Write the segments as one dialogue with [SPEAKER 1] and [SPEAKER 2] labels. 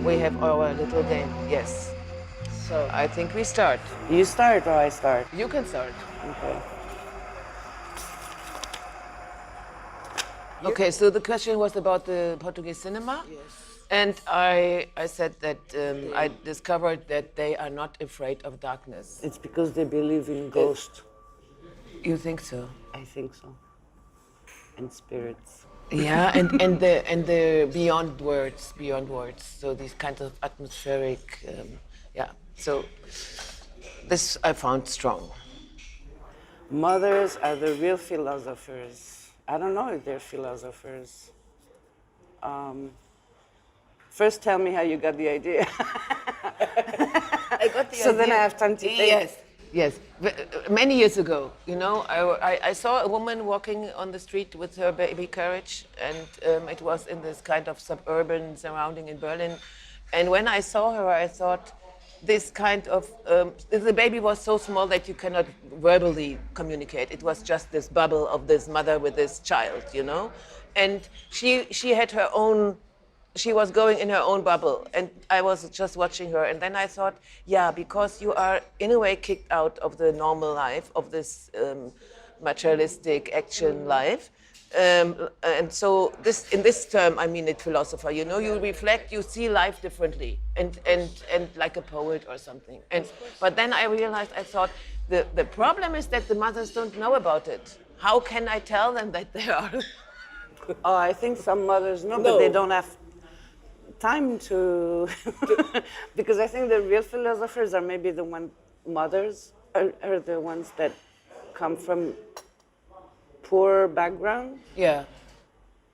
[SPEAKER 1] we have our little game. Yes. So I think we start.
[SPEAKER 2] You start or I start?
[SPEAKER 1] You can start.
[SPEAKER 2] Okay.
[SPEAKER 1] Okay, so the question was about the Portuguese cinema.
[SPEAKER 2] Yes.
[SPEAKER 1] And I said that I discovered that they are not afraid of darkness.
[SPEAKER 2] It's because they believe in ghosts.
[SPEAKER 1] You think so?
[SPEAKER 2] I think so. And spirits.
[SPEAKER 1] Yeah, and the beyond words. So these kinds of atmospheric, yeah. So this I found strong.
[SPEAKER 2] Mothers are the real philosophers. I don't know if they're philosophers. First, tell me how you got the idea.
[SPEAKER 1] I got the
[SPEAKER 2] so
[SPEAKER 1] idea.
[SPEAKER 2] then I have time to think.
[SPEAKER 1] Yes. Many years ago, you know, I saw a woman walking on the street with her baby carriage, and it was in this kind of suburban surrounding in Berlin. And when I saw her, I thought, this kind of, the baby was so small that you cannot verbally communicate. It was just this bubble of this mother with this child, you know? And she had her own, she was going in her own bubble, and I was just watching her, and then I thought, yeah, because you are in a way kicked out of the normal life, of this materialistic action life, and so this, in this term, I mean it, philosopher, you know, you reflect, you see life differently, and like a poet or something. And but then I realized, I thought, the problem is that the mothers don't know about it. How can I tell them that they are?
[SPEAKER 2] Oh, I think some mothers know, but they don't have time to, because I think the real philosophers are maybe the mothers are the ones that come from poor background.
[SPEAKER 1] Yeah.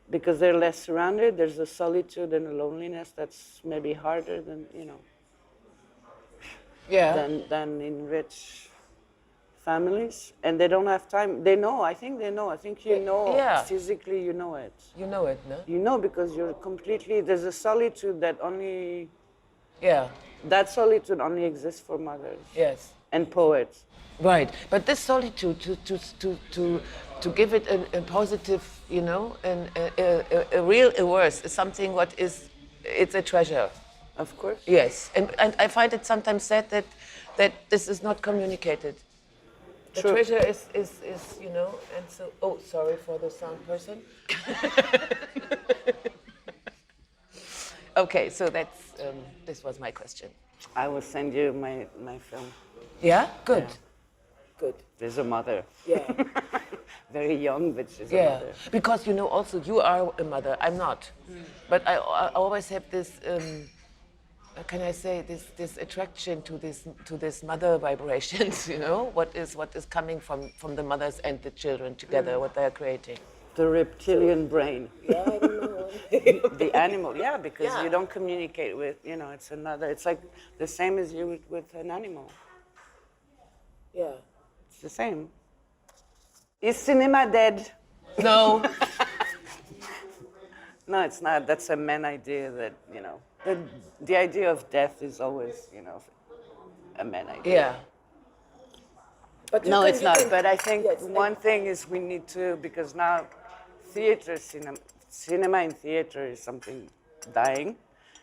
[SPEAKER 2] Because they're less surrounded. There's a solitude and a loneliness that's maybe harder than, you know, than in rich families. And they don't have time. They know, I think they know. I think you know, physically you know it.
[SPEAKER 1] You know it, no?
[SPEAKER 2] You know, because you're completely, there's a solitude that only,
[SPEAKER 1] Yeah.
[SPEAKER 2] that solitude only exists for mothers.
[SPEAKER 1] Yes.
[SPEAKER 2] And poets.
[SPEAKER 1] Right, but this solitude, to give it a positive, you know, a real worth is something what is, it's a treasure.
[SPEAKER 2] Of course.
[SPEAKER 1] Yes, and I find it sometimes sad that this is not communicated. The
[SPEAKER 2] True.
[SPEAKER 1] treasure is, you know, and so, oh, sorry for the sound person. Okay, so that's, this was my question.
[SPEAKER 2] I will send you my film.
[SPEAKER 1] Yeah? Good.
[SPEAKER 2] Yeah.
[SPEAKER 1] Good.
[SPEAKER 2] There's a mother.
[SPEAKER 1] Yeah.
[SPEAKER 2] Very young, but she's a mother.
[SPEAKER 1] Because, you know, also you are a mother, I'm not. But I always have this, how can I say, this attraction to this mother vibrations, you know, what is coming from the mothers and the children together, what they are creating.
[SPEAKER 2] The reptilian brain.
[SPEAKER 1] Yeah, I don't know.
[SPEAKER 2] The animal, yeah, because you don't communicate with, you know, it's another, it's like the same as you with an animal.
[SPEAKER 1] Yeah.
[SPEAKER 2] It's the same. Is cinema dead?
[SPEAKER 1] No.
[SPEAKER 2] No, it's not. That's a man idea that, you know, the idea of death is always, you know, a man idea.
[SPEAKER 1] Yeah. But
[SPEAKER 2] no, it's not. But I think one thing is we need to, because now cinema in theater is something dying,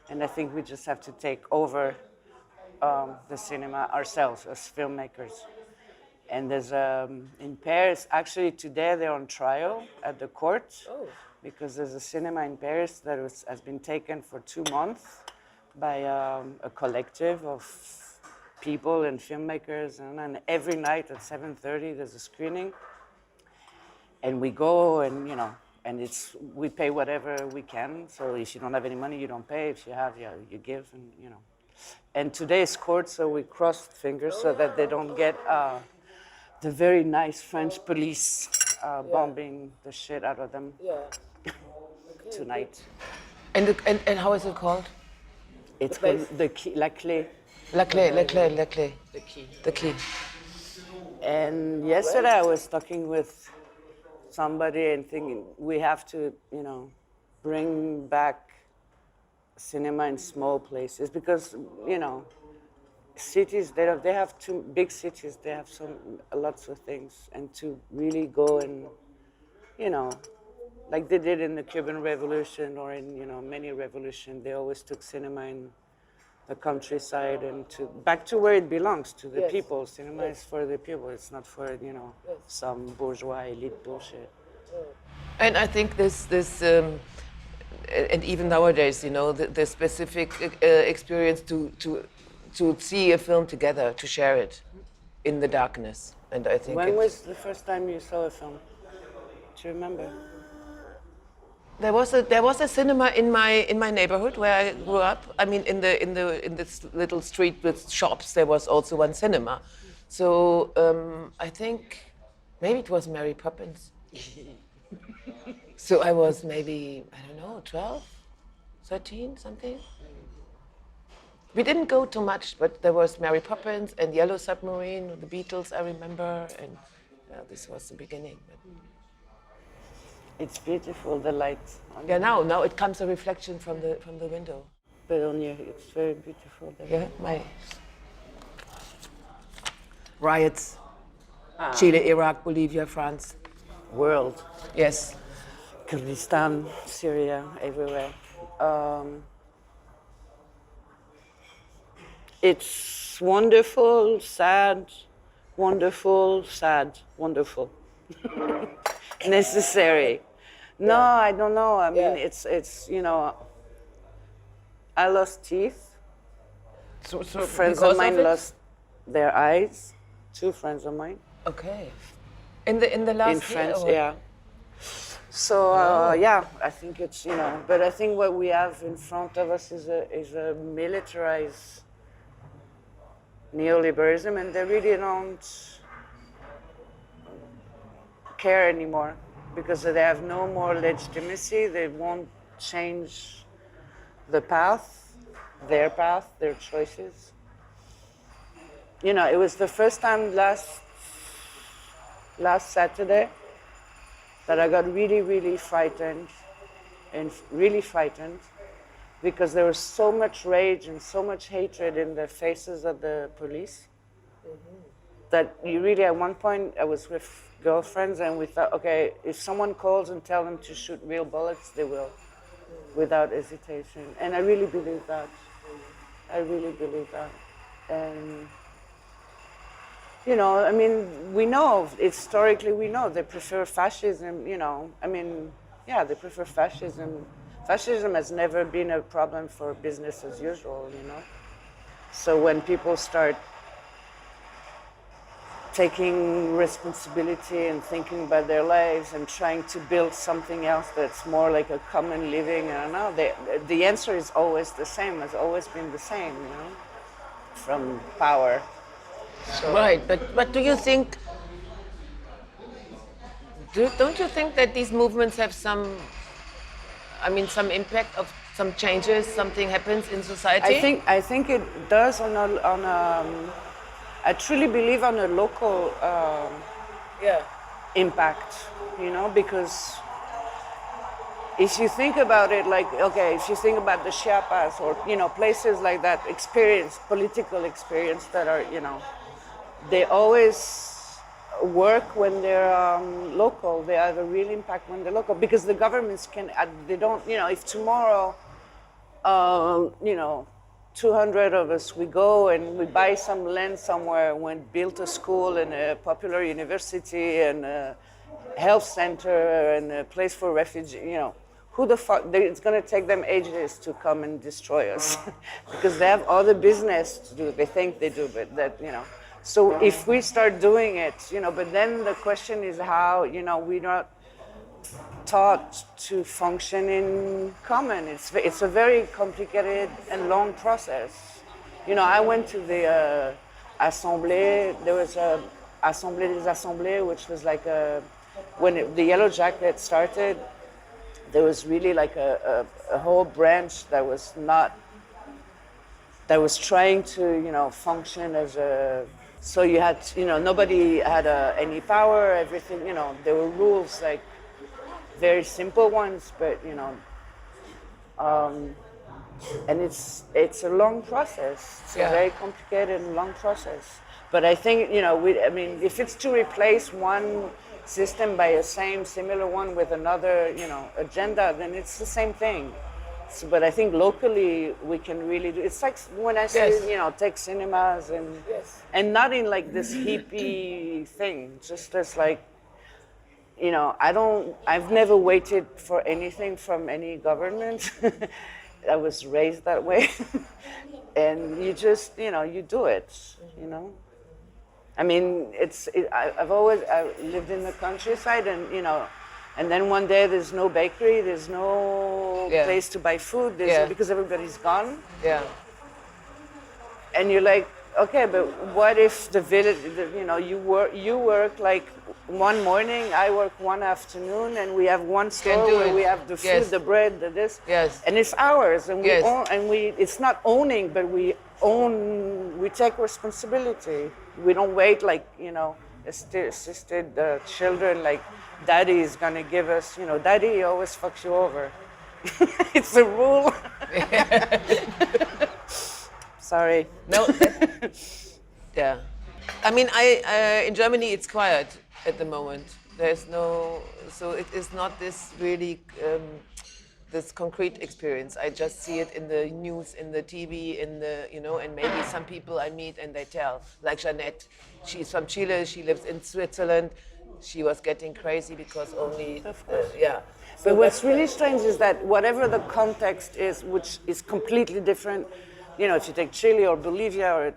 [SPEAKER 2] and I think we just have to take over the cinema ourselves as filmmakers. And there's in Paris, actually today they're on trial at the court, because there's a cinema in Paris that has been taken for 2 months by a collective of people and filmmakers, and every night at 7:30 there's a screening, and we go, and you know, and we pay whatever we can. So if you don't have any money, you don't pay. If you have, you give, and you know. And today is court, so we crossed fingers so that they don't get the very nice French police bombing the shit out of them tonight.
[SPEAKER 1] And how is it called?
[SPEAKER 2] It's called the key, la clé.
[SPEAKER 1] La clé. The key.
[SPEAKER 2] And yesterday I was talking with somebody and thinking we have to, you know, bring back cinema in small places, because, you know, cities, they have two big cities, they have lots of things, and to really go and, you know, like they did in the Cuban Revolution or in, many revolutions. They always took cinema in the countryside and back to where it belongs, to the people. Cinema is for the people. It's not for, some bourgeois elite bullshit.
[SPEAKER 1] And I think this and even nowadays, the specific experience to see a film together, to share it in the darkness. And I think
[SPEAKER 2] When was the first time you saw a film? Do you remember?
[SPEAKER 1] there was a cinema in my neighborhood where I grew up. I mean, in this little street with shops, there was also one cinema. So I think maybe it was Mary Poppins. So I was maybe, I don't know, 12, 13, something. We didn't go too much, but there was Mary Poppins and Yellow Submarine, the Beatles, I remember, and this was the beginning. But
[SPEAKER 2] It's beautiful, the light.
[SPEAKER 1] yeah, now it comes a reflection from the window.
[SPEAKER 2] But on your, it's very beautiful.
[SPEAKER 1] Yeah, my riots, Chile, Iraq, Bolivia, France.
[SPEAKER 2] World.
[SPEAKER 1] Yes.
[SPEAKER 2] Kurdistan, Syria, everywhere. It's wonderful, sad, wonderful, sad, wonderful. Necessary. No, I don't know. I mean, it's I lost teeth.
[SPEAKER 1] So
[SPEAKER 2] Friends of mine lost their eyes. 2 friends of mine.
[SPEAKER 1] Okay. In the last
[SPEAKER 2] In
[SPEAKER 1] year,
[SPEAKER 2] France,
[SPEAKER 1] or-
[SPEAKER 2] yeah. So yeah, I think it's but I think what we have in front of us is a militarized neoliberalism, and they really don't care anymore because they have no more legitimacy. They won't change the path, their choices. It was the first time last Saturday that I got really, really frightened, because there was so much rage and so much hatred in the faces of the police that you really, at one point, I was with girlfriends and we thought, okay, if someone calls and tell them to shoot real bullets, they will, without hesitation. And I really believe that. And I mean, we know, historically we know they prefer fascism, they prefer fascism. Fascism has never been a problem for business as usual, So when people start taking responsibility and thinking about their lives and trying to build something else that's more like a common living, I don't know, the answer is always the same, has always been the same, from power.
[SPEAKER 1] Right, but do you think? Don't you think that these movements have some impact of some changes? Something happens in society.
[SPEAKER 2] I think it does I truly believe on a local impact, because if you think about it, like, okay, if you think about the Chiapas or places like that, political experience that are they always work when they're local. They have a real impact when they're local because the governments they don't, if tomorrow, 200 of us, we go and we buy some land somewhere and build a school and a popular university and a health center and a place for refugees, who the fuck, it's going to take them ages to come and destroy us because they have other business to do. They think they do, but So if we start doing it, but then the question is how, we're not taught to function in common. It's a very complicated and long process. I went to the Assemblée. There was a Assemblée des Assemblées, which was like when the Yellow Jacket started, there was really like a whole branch that was trying to, function as a. So you had, nobody had any power, everything, there were rules, like very simple ones, but, and it's a long process. It's a very complicated and long process. But I think, if it's to replace one system by a similar one with another, agenda, then it's the same thing. So, but I think locally we can really do. It's like when I say,
[SPEAKER 1] Yes.
[SPEAKER 2] take cinemas and not in like this hippie thing, just as like, I've never waited for anything from any government. I was raised that way. And you just, you do it. I mean, I lived in the countryside and then one day there's no bakery, there's no place to buy food, because everybody's gone.
[SPEAKER 1] Yeah.
[SPEAKER 2] And you're like, okay, but what if the village, you work like one morning, I work one afternoon, and we have one store where we have the food, the bread, the this, and it's ours, and we own, and it's not owning, but we take responsibility. We don't wait like, assisted children, like daddy is gonna give us, daddy always fucks you over. It's a rule. Sorry.
[SPEAKER 1] No. Yeah. I mean, in Germany it's quiet at the moment. There's no, so it is not this really this concrete experience. I just see it in the news, in the TV, and maybe some people I meet and they tell, like Jeanette, she's from Chile, she lives in Switzerland. She was getting crazy because only, yeah.
[SPEAKER 2] But what's really strange is that whatever the context is, which is completely different, if you take Chile or Bolivia, or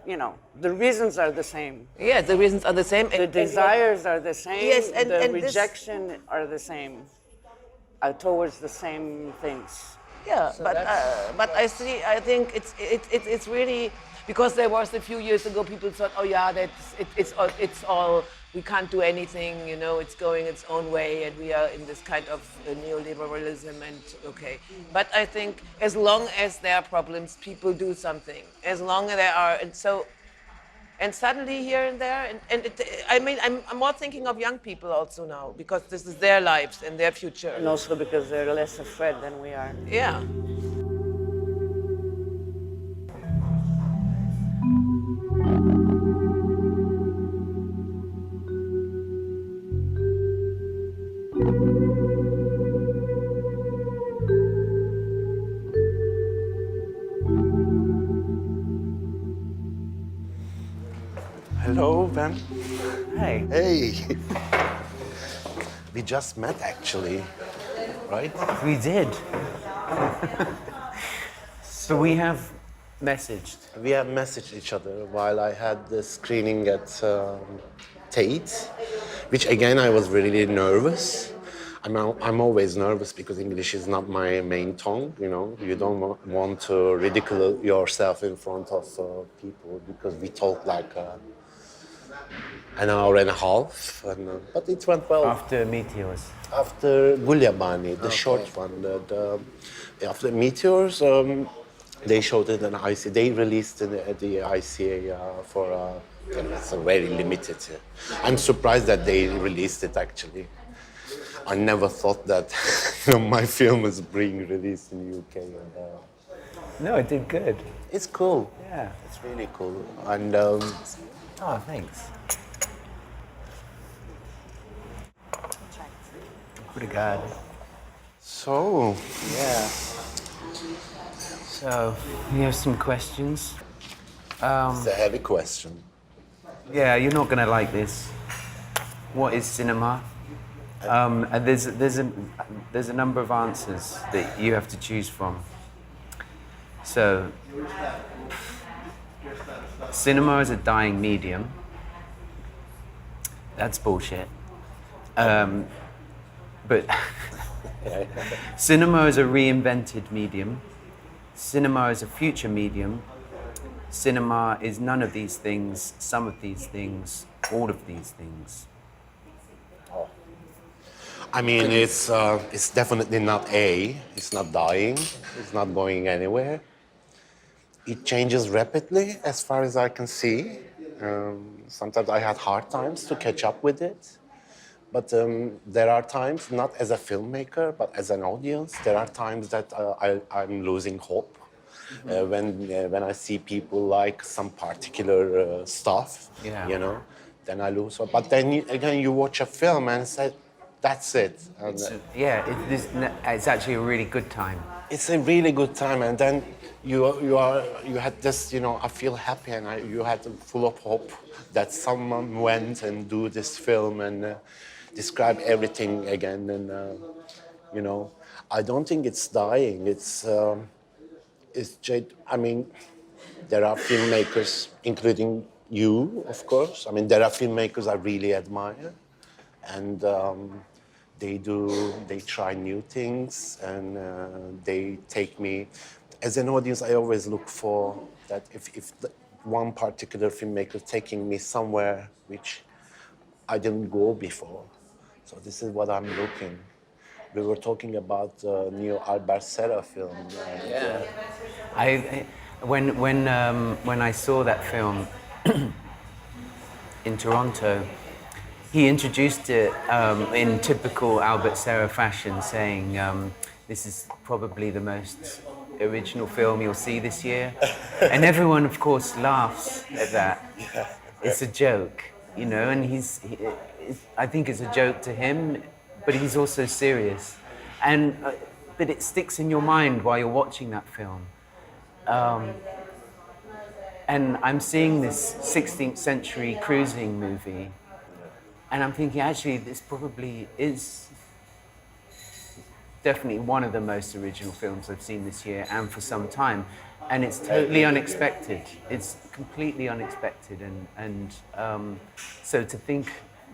[SPEAKER 2] the reasons are the same.
[SPEAKER 1] Yeah, the reasons are the same.
[SPEAKER 2] The desires are the same.
[SPEAKER 1] Yes, and
[SPEAKER 2] the rejection are the same, towards the same things.
[SPEAKER 1] Yeah, so but I think it's really, because there was a few years ago people thought, oh yeah, it's all we can't do anything, it's going its own way, and we are in this kind of neoliberalism, and okay. But I think as long as there are problems, people do something. As long as there are, and suddenly here and there, I'm more thinking of young people also now, because this is their lives and their future.
[SPEAKER 2] And also because they're less afraid than we are.
[SPEAKER 1] Yeah.
[SPEAKER 3] Hello, Ben.
[SPEAKER 2] Hey.
[SPEAKER 3] Hey. We just met, actually, right?
[SPEAKER 4] We did. So we have messaged.
[SPEAKER 3] We have messaged each other while I had the screening at Tate, which again I was really nervous. I'm always nervous because English is not my main tongue. You don't want to ridicule yourself in front of people because we talk like an hour and a half, but it went well.
[SPEAKER 4] After Meteors.
[SPEAKER 3] After Gulyabani, the short one. After Meteors, they showed it in ICA. They released it at the ICA for it's a very limited. I'm surprised that they released it, actually. I never thought that my film is being released in the UK.
[SPEAKER 4] No, it did good.
[SPEAKER 3] It's cool.
[SPEAKER 4] Yeah.
[SPEAKER 3] It's really cool. And
[SPEAKER 4] Oh, thanks. Obrigado.
[SPEAKER 3] so,
[SPEAKER 4] Yeah. So, we have some questions.
[SPEAKER 3] it's a heavy question.
[SPEAKER 4] Yeah, you're not gonna like this. What is cinema? And there's a number of answers that you have to choose from. So, cinema is a dying medium. That's bullshit. But cinema is a reinvented medium. Cinema is a future medium. Cinema is none of these things, some of these things, all of these things.
[SPEAKER 3] I mean, it's definitely not it's not dying, it's not going anywhere. It changes rapidly as far as I can see. Sometimes I had hard times to catch up with it. But there are times, not as a filmmaker, but as an audience, there are times that I'm losing hope. When I see people like some particular stuff,
[SPEAKER 4] Yeah.
[SPEAKER 3] then I lose hope. But then again, you watch a film and say, that's it. And
[SPEAKER 4] Yeah, it's actually a really good time.
[SPEAKER 3] it's a really good time, and then you had this, I feel happy, and you had full of hope that someone went and do this film and describe everything again, and I don't think it's dying. It's I mean, there are filmmakers, including you, of course. I mean, there are filmmakers I really admire, and they try new things, and they take me. As an audience, I always look for that if one particular filmmaker taking me somewhere which I didn't go before. So this is what I'm looking. We were talking about the new Albert Serra film.
[SPEAKER 4] Yeah. When I saw that film in Toronto, he introduced it in typical Albert Serra fashion, saying, "This is probably the most original film you'll see this year," and everyone, of course, laughs at that. It's a joke, and I think it's a joke to him, but he's also serious, and but it sticks in your mind while you're watching that film. And I'm seeing this 16th century cruising movie, and I'm thinking, actually, this probably is definitely one of the most original films I've seen this year and for some time. And it's totally unexpected. It's completely unexpected. And so to think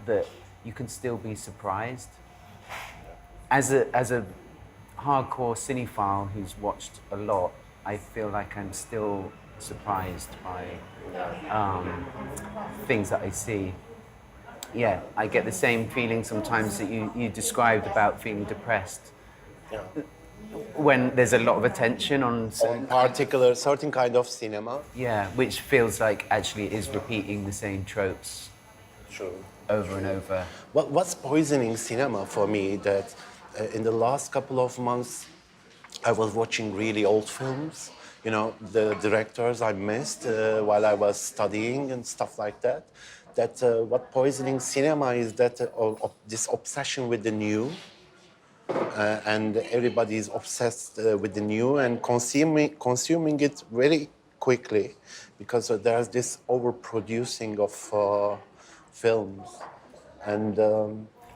[SPEAKER 4] that you can still be surprised, as a hardcore cinephile who's watched a lot, I feel like I'm still surprised by things that I see. Yeah, I get the same feeling sometimes that you described about feeling depressed.
[SPEAKER 3] Yeah.
[SPEAKER 4] When there's a lot of attention on
[SPEAKER 3] certain kind of cinema.
[SPEAKER 4] Yeah, which feels like actually is repeating the same tropes.
[SPEAKER 3] True.
[SPEAKER 4] Over and over.
[SPEAKER 3] What's poisoning cinema for me that in the last couple of months I was watching really old films. The directors I missed while I was studying and stuff like that. What poisoning cinema is that this obsession with the new. And everybody is obsessed with the new and consuming it very quickly, because there's this overproducing of films. And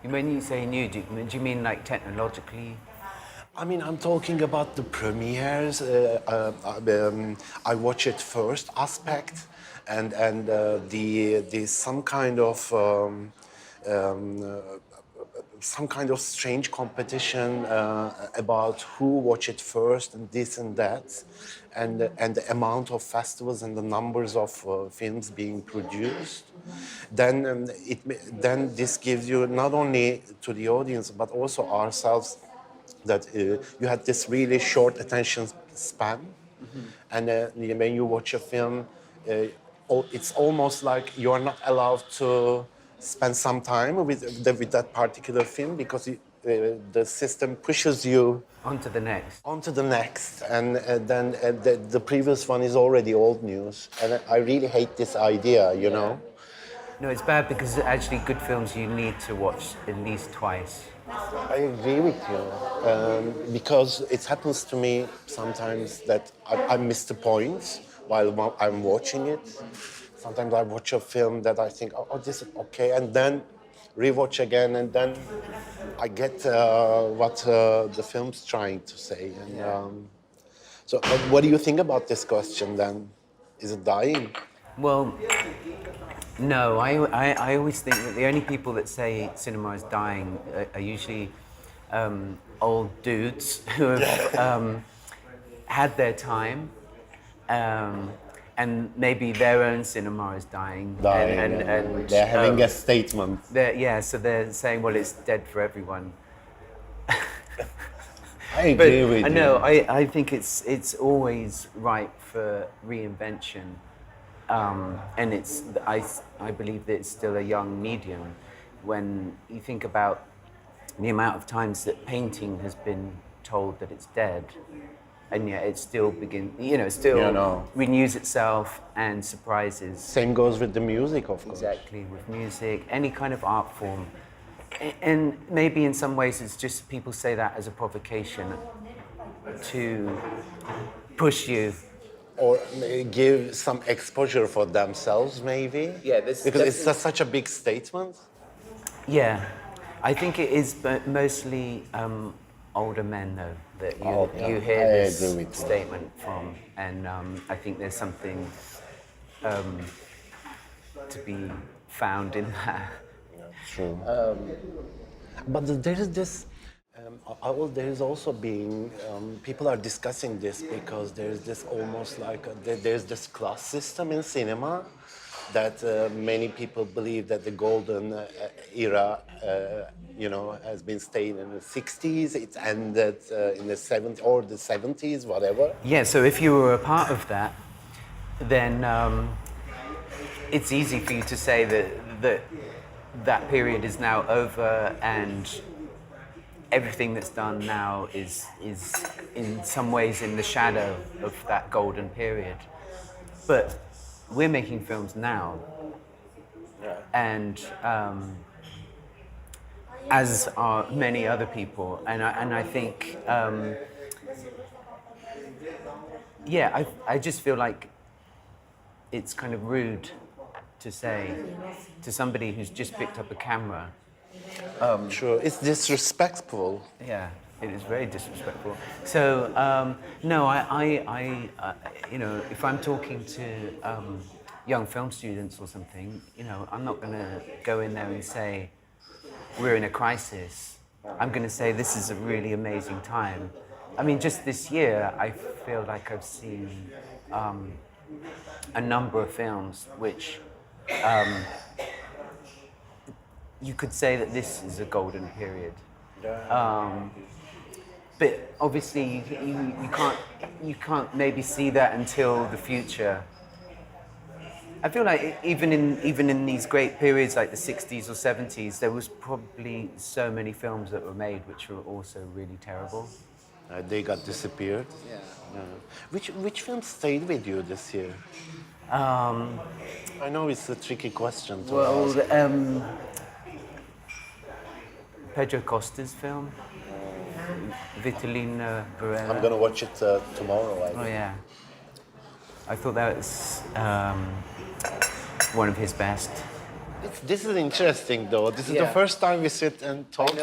[SPEAKER 4] when you say new, do you mean like technologically?
[SPEAKER 3] I mean, I'm talking about the premieres. I watch it first aspect, and the some kind of strange competition about who watch it first and this and that, and the amount of festivals and the numbers of films being produced. Then this gives you not only to the audience but also ourselves that you had this really short attention span, and when you watch a film, it's almost like you are not allowed to spend some time with that particular film, because the system pushes you
[SPEAKER 4] onto the next,
[SPEAKER 3] and then the previous one is already old news, and I really hate this idea, know.
[SPEAKER 4] No, it's bad, because actually good films you need to watch at least twice.
[SPEAKER 3] I agree with you, because it happens to me sometimes that I miss the points while I'm watching it. Sometimes I watch a film that I think, oh, this is okay, and then rewatch again, and then I get what the film's trying to say. And so, what do you think about this question then? Is it dying?
[SPEAKER 4] Well, no, I always think that the only people that say cinema is dying are usually old dudes who have had their time. And maybe their own cinema is dying. And
[SPEAKER 3] they're having a statement.
[SPEAKER 4] So they're saying, well, it's dead for everyone.
[SPEAKER 3] I agree with you.
[SPEAKER 4] No, I think it's always ripe for reinvention. And I believe that it's still a young medium. When you think about the amount of times that painting has been told that it's dead, and yet it still still
[SPEAKER 3] You know.
[SPEAKER 4] renews itself and surprises.
[SPEAKER 3] Same goes with the music, of course.
[SPEAKER 4] Exactly, with music, any kind of art form. And maybe in some ways it's just people say that as a provocation to push you.
[SPEAKER 3] Or give some exposure for themselves, maybe.
[SPEAKER 4] Yeah, this
[SPEAKER 3] because it's such a big statement.
[SPEAKER 4] Yeah, I think it is mostly older men, though, that you hear
[SPEAKER 3] I
[SPEAKER 4] this
[SPEAKER 3] agree with you.
[SPEAKER 4] statement from, and I think there's something to be found in that.
[SPEAKER 3] True. But there is this. There is also being people are discussing this because there is this almost like there's this class system in cinema that many people believe that the golden era, has been staying in the 60s. It ended in the 70s or the 70s, whatever.
[SPEAKER 4] Yeah. So if you were a part of that, then it's easy for you to say that period is now over and everything that's done now is in some ways in the shadow of that golden period. But we're making films now, and as are many other people, and I think, I just feel like it's kind of rude to say to somebody who's just picked up a camera.
[SPEAKER 3] Sure, it's disrespectful.
[SPEAKER 4] Yeah, it is very disrespectful. So no, I if I'm talking to young film students or something, I'm not going to go in there and say we're in a crisis. I'm going to say this is a really amazing time. I mean, just this year, I feel like I've seen a number of films which. You could say that this is a golden period, but obviously you can't maybe see that until the future. I feel like even in these great periods like the 60s or 70s, there was probably so many films that were made which were also really terrible.
[SPEAKER 3] They got disappeared. Yeah. Which film stayed with you this year? I know it's a tricky question to ask.
[SPEAKER 4] Pedro Costa's film, Vitalina Varela.
[SPEAKER 3] I'm gonna watch it tomorrow. I think.
[SPEAKER 4] Oh yeah, I thought that was one of his best.
[SPEAKER 3] This is interesting, though. This is the first time we sit and talk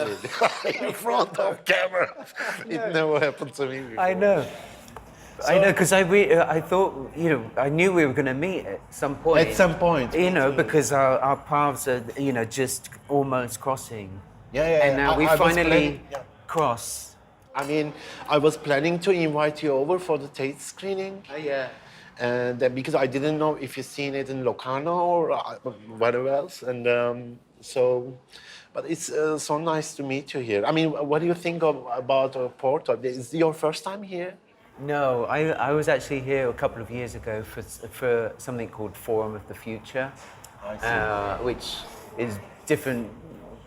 [SPEAKER 3] in front of camera. It never happened to me before.
[SPEAKER 4] I know. I know, because I thought, I knew we were going to meet at some point.
[SPEAKER 3] At some point.
[SPEAKER 4] Because our paths are, just almost crossing.
[SPEAKER 3] Yeah.
[SPEAKER 4] And now we
[SPEAKER 3] I was
[SPEAKER 4] finally
[SPEAKER 3] planning-
[SPEAKER 4] cross.
[SPEAKER 3] I mean, I was planning to invite you over for the Tate screening.
[SPEAKER 4] Yeah.
[SPEAKER 3] And because I didn't know if you've seen it in Locarno or whatever else. And but it's so nice to meet you here. I mean, what do you think about Porto? Is it your first time here?
[SPEAKER 4] No, I was actually here a couple of years ago for something called Forum of the Future, which is different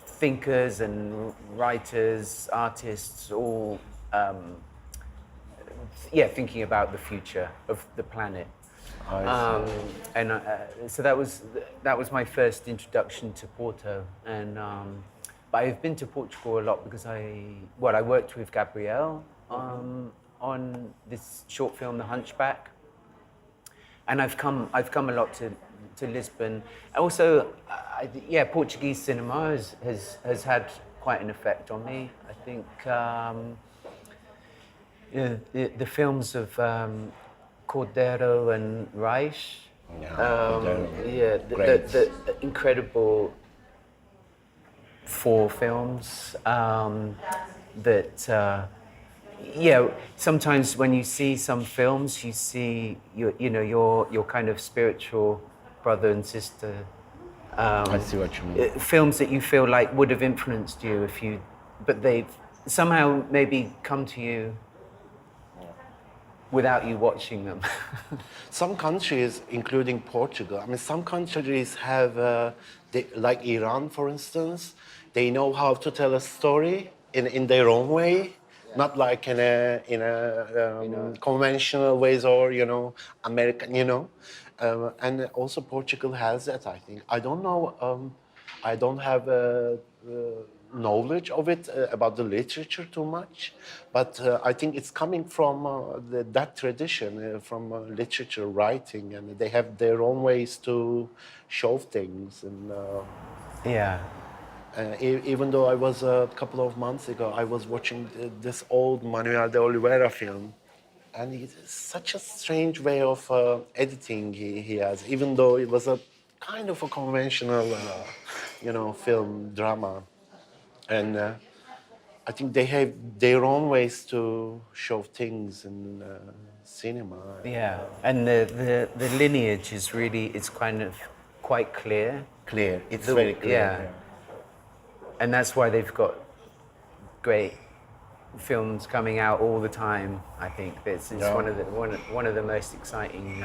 [SPEAKER 4] thinkers and writers, artists, all thinking about the future of the planet. So that was my first introduction to Porto, and but I've been to Portugal a lot because I worked with Gabrielle on this short film, The Hunchback, and I've come a lot to Lisbon. Also, Portuguese cinema has had quite an effect on me. I think the films of Cordeiro and Reich, the incredible 4 films that. Sometimes when you see some films, you see your kind of spiritual brother and sister.
[SPEAKER 3] I see what you mean.
[SPEAKER 4] Films that you feel like would have influenced you but they've somehow maybe come to you without you watching them.
[SPEAKER 3] Some countries, including Portugal, some countries have, like Iran, for instance, they know how to tell a story in their own way. not like in a conventional ways or American, and also Portugal has that. I think I don't know. I don't have knowledge of it about the literature too much, but I think it's coming from that tradition from literature writing, and they have their own ways to show things and.
[SPEAKER 4] Yeah.
[SPEAKER 3] Even though I was a couple of months ago, I was watching this old Manuel de Oliveira film, and it's such a strange way of editing he has, even though it was a kind of a conventional, film drama. And I think they have their own ways to show things in cinema.
[SPEAKER 4] Yeah, and the lineage is really, it's kind of quite clear.
[SPEAKER 3] Clear, it's very clear.
[SPEAKER 4] Yeah. And that's why they've got great films coming out all the time. I think it's one of the most exciting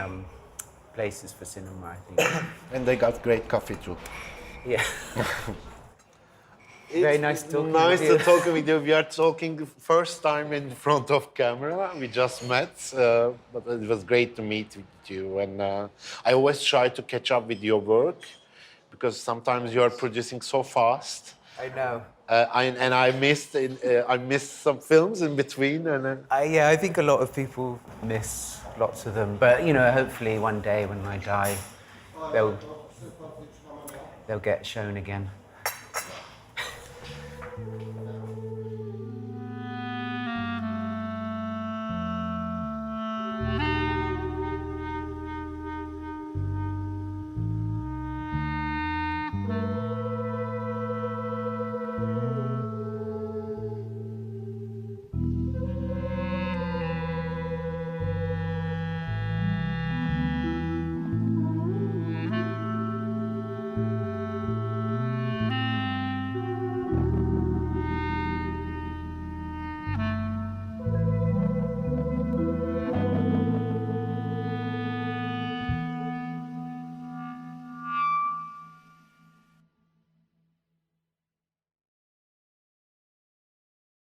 [SPEAKER 4] places for cinema, I think.
[SPEAKER 3] And they got great coffee too.
[SPEAKER 4] Yeah. Very nice talking
[SPEAKER 3] Nice
[SPEAKER 4] with you.
[SPEAKER 3] to talk with you. We are talking first time in front of camera. We just met, but it was great to meet with you. And I always try to catch up with your work because sometimes you are producing so fast.
[SPEAKER 4] I know.
[SPEAKER 3] I missed some films in between. And
[SPEAKER 4] Yeah, I think a lot of people miss lots of them. But, hopefully one day when I die, they'll get shown again.